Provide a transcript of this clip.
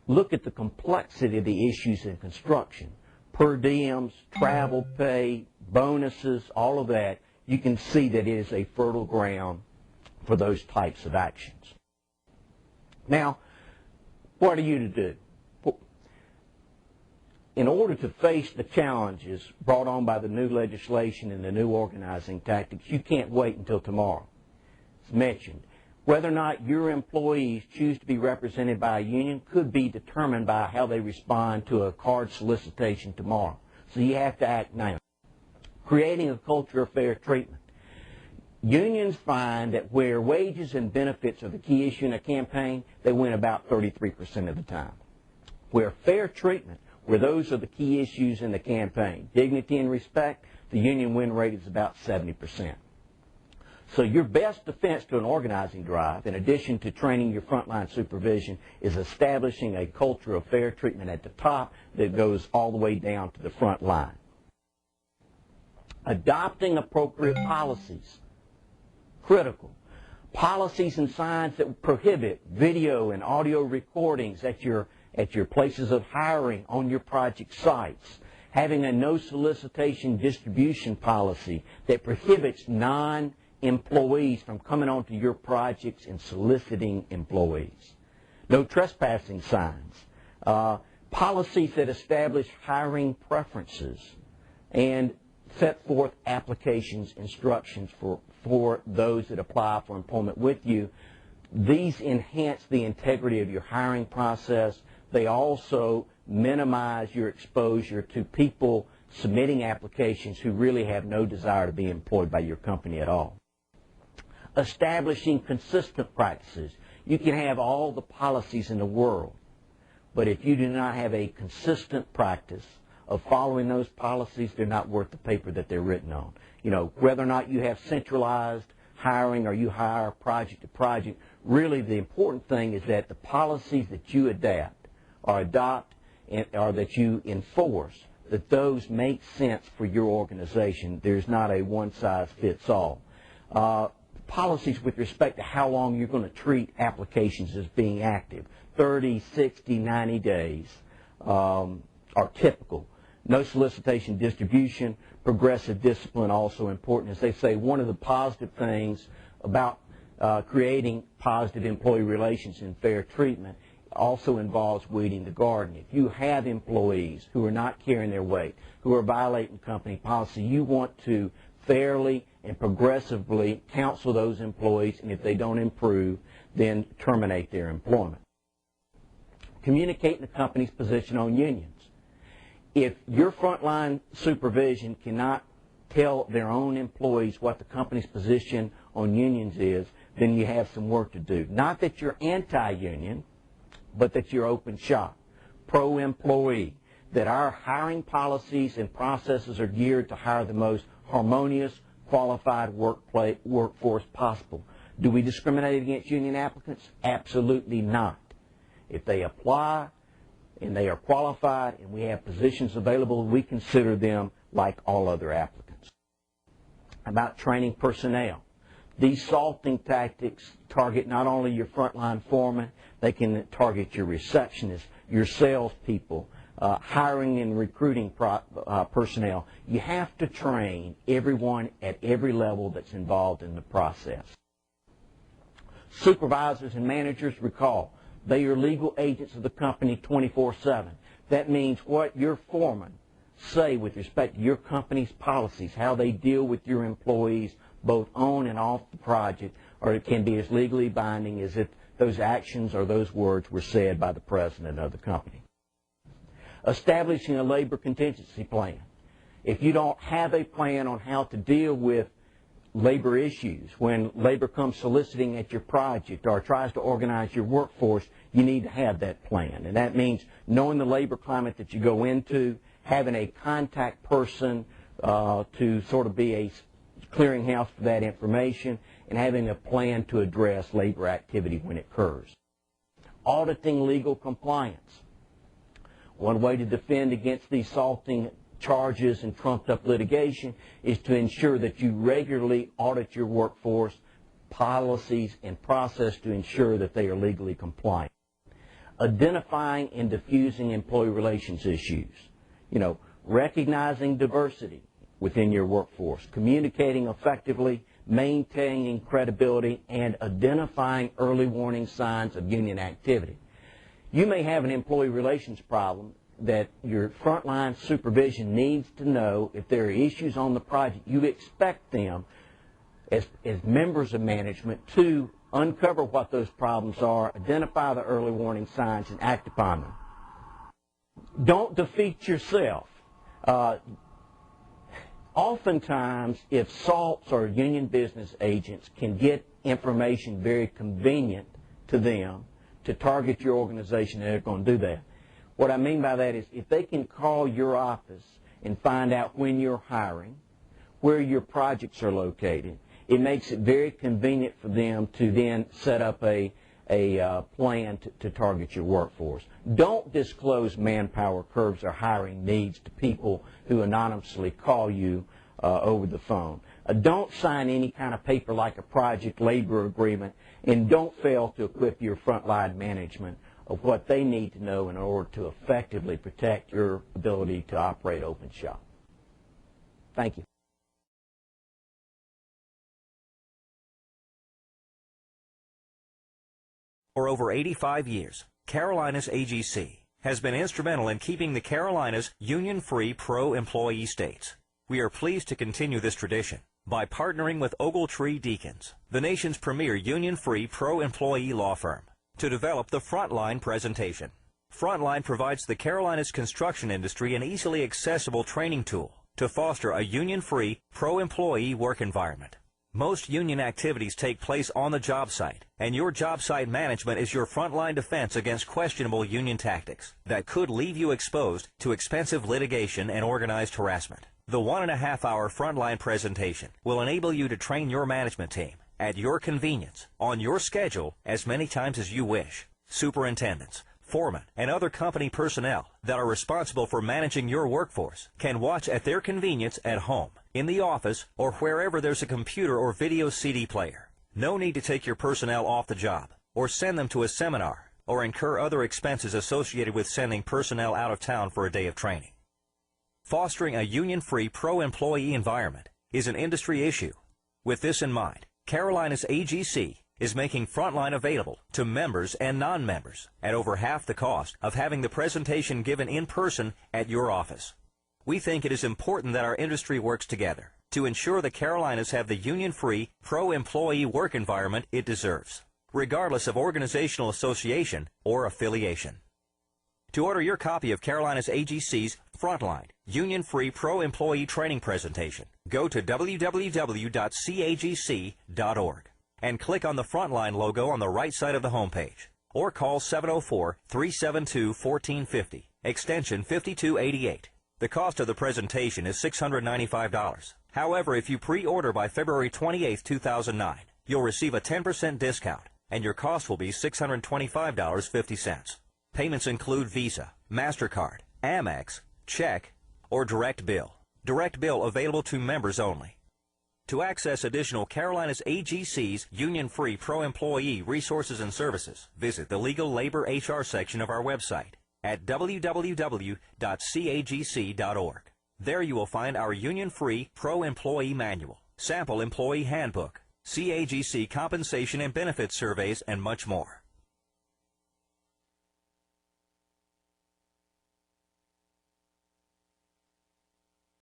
look at the complexity of the issues in construction. Per diems, travel pay, bonuses, all of that, you can see that it is a fertile ground for those types of actions. Now, what are you to do? In order to face the challenges brought on by the new legislation and the new organizing tactics, you can't wait until tomorrow. As mentioned, whether or not your employees choose to be represented by a union could be determined by how they respond to a card solicitation tomorrow. So you have to act now. Creating a culture of fair treatment. Unions find that where wages and benefits are the key issue in a campaign, they win about 33% of the time. Where fair treatment, where those are the key issues in the campaign, dignity and respect, the union win rate is about 70%. So your best defense to an organizing drive, in addition to training your frontline supervision, is establishing a culture of fair treatment at the top that goes all the way down to the front line. Adopting appropriate policies. Critical. Policies and signs that prohibit video and audio recordings at your places of hiring, on your project sites. Having a no solicitation distribution policy that prohibits non-employees from coming onto your projects and soliciting employees. No trespassing signs. Policies that establish hiring preferences and set forth applications, instructions for those that apply for employment with you. These enhance the integrity of your hiring process. They also minimize your exposure to people submitting applications who really have no desire to be employed by your company at all. Establishing consistent practices. You can have all the policies in the world, but if you do not have a consistent practice of following those policies, they're not worth the paper that they're written on. You know, whether or not you have centralized hiring or you hire project to project, really the important thing is that the policies that you adopt or that you enforce, that those make sense for your organization. There's not a one-size-fits-all. Policies with respect to how long you're going to treat applications as being active. 30, 60, 90 days are typical. No solicitation distribution, progressive discipline also important. As they say, one of the positive things about creating positive employee relations and fair treatment also involves weeding the garden. If you have employees who are not carrying their weight, who are violating company policy, you want to fairly and progressively counsel those employees, and if they don't improve, then terminate their employment. Communicate the company's position on unions. If your frontline supervision cannot tell their own employees what the company's position on unions is, then you have some work to do. Not that you're anti-union, but that you're open shop, pro-employee, that our hiring policies and processes are geared to hire the most harmonious, qualified workforce possible. Do we discriminate against union applicants? Absolutely not. If they apply and they are qualified and we have positions available, we consider them like all other applicants. About training personnel. These salting tactics target not only your frontline foreman, they can target your receptionists, your salespeople, hiring and recruiting personnel. You have to train everyone at every level that's involved in the process. Supervisors and managers, recall, they are legal agents of the company 24/7. That means what your foreman say with respect to your company's policies, how they deal with your employees both on and off the project, or it can be as legally binding as if those actions or those words were said by the president of the company. Establishing a labor contingency plan. If you don't have a plan on how to deal with labor issues, when labor comes soliciting at your project or tries to organize your workforce, you need to have that plan. And that means knowing the labor climate that you go into, having a contact person to sort of be a clearinghouse for that information, and having a plan to address labor activity when it occurs. Auditing legal compliance. One way to defend against these salting charges and trumped-up litigation is to ensure that you regularly audit your workforce policies and process to ensure that they are legally compliant. identifying and diffusing employee relations issues, recognizing diversity within your workforce, communicating effectively, maintaining credibility, and identifying early warning signs of union activity. You may have an employee relations problem that your frontline supervision needs to know if there are issues on the project. You expect them, as members of management, to uncover what those problems are, identify the early warning signs, and act upon them. Don't defeat yourself. Oftentimes, if SALTs or union business agents can get information very convenient to them to target your organization, they're going to do that. What I mean by that is if they can call your office and find out when you're hiring, where your projects are located, it makes it very convenient for them to then set up a plan to target your workforce. Don't disclose manpower curves or hiring needs to people who anonymously call you over the phone. Don't sign any kind of paper like a project labor agreement, and don't fail to equip your frontline management of what they need to know in order to effectively protect your ability to operate open shop. Thank you. For over 85 years, Carolinas AGC has been instrumental in keeping the Carolinas union-free pro-employee states. We are pleased to continue this tradition by partnering with Ogletree Deakins, the nation's premier union-free pro-employee law firm, to develop the Frontline presentation. Frontline provides the Carolinas construction industry an easily accessible training tool to foster a union-free pro-employee work environment. Most union activities take place on the job site, and your job site management is your frontline defense against questionable union tactics that could leave you exposed to expensive litigation and organized harassment. The 1.5-hour Frontline presentation will enable you to train your management team at your convenience, on your schedule, as many times as you wish. Superintendents, foremen, and other company personnel that are responsible for managing your workforce can watch at their convenience at home, in the office, or wherever there's a computer or video CD player. No need to take your personnel off the job, or send them to a seminar, or incur other expenses associated with sending personnel out of town for a day of training. Fostering a union-free pro-employee environment is an industry issue. With this in mind, Carolinas AGC is making Frontline available to members and non-members at over half the cost of having the presentation given in person at your office. We think it is important that our industry works together to ensure the Carolinas have the union-free, pro-employee work environment it deserves, regardless of organizational association or affiliation. To order your copy of Carolinas AGC's Frontline, union-free pro-employee training presentation, go to www.cagc.org and click on the Frontline logo on the right side of the homepage, or call 704-372-1450, extension 5288. The cost of the presentation is $695. However, if you pre-order by February 28, 2009, you'll receive a 10% discount, and your cost will be $625.50. Payments include Visa, MasterCard, Amex, check, or direct bill. Direct bill available to members only. To access additional Carolinas AGC's union-free pro-employee resources and services, visit the Legal Labor HR section of our website at www.cagc.org. There you will find our union-free pro-employee manual, sample employee handbook, CAGC compensation and benefits surveys, and much more.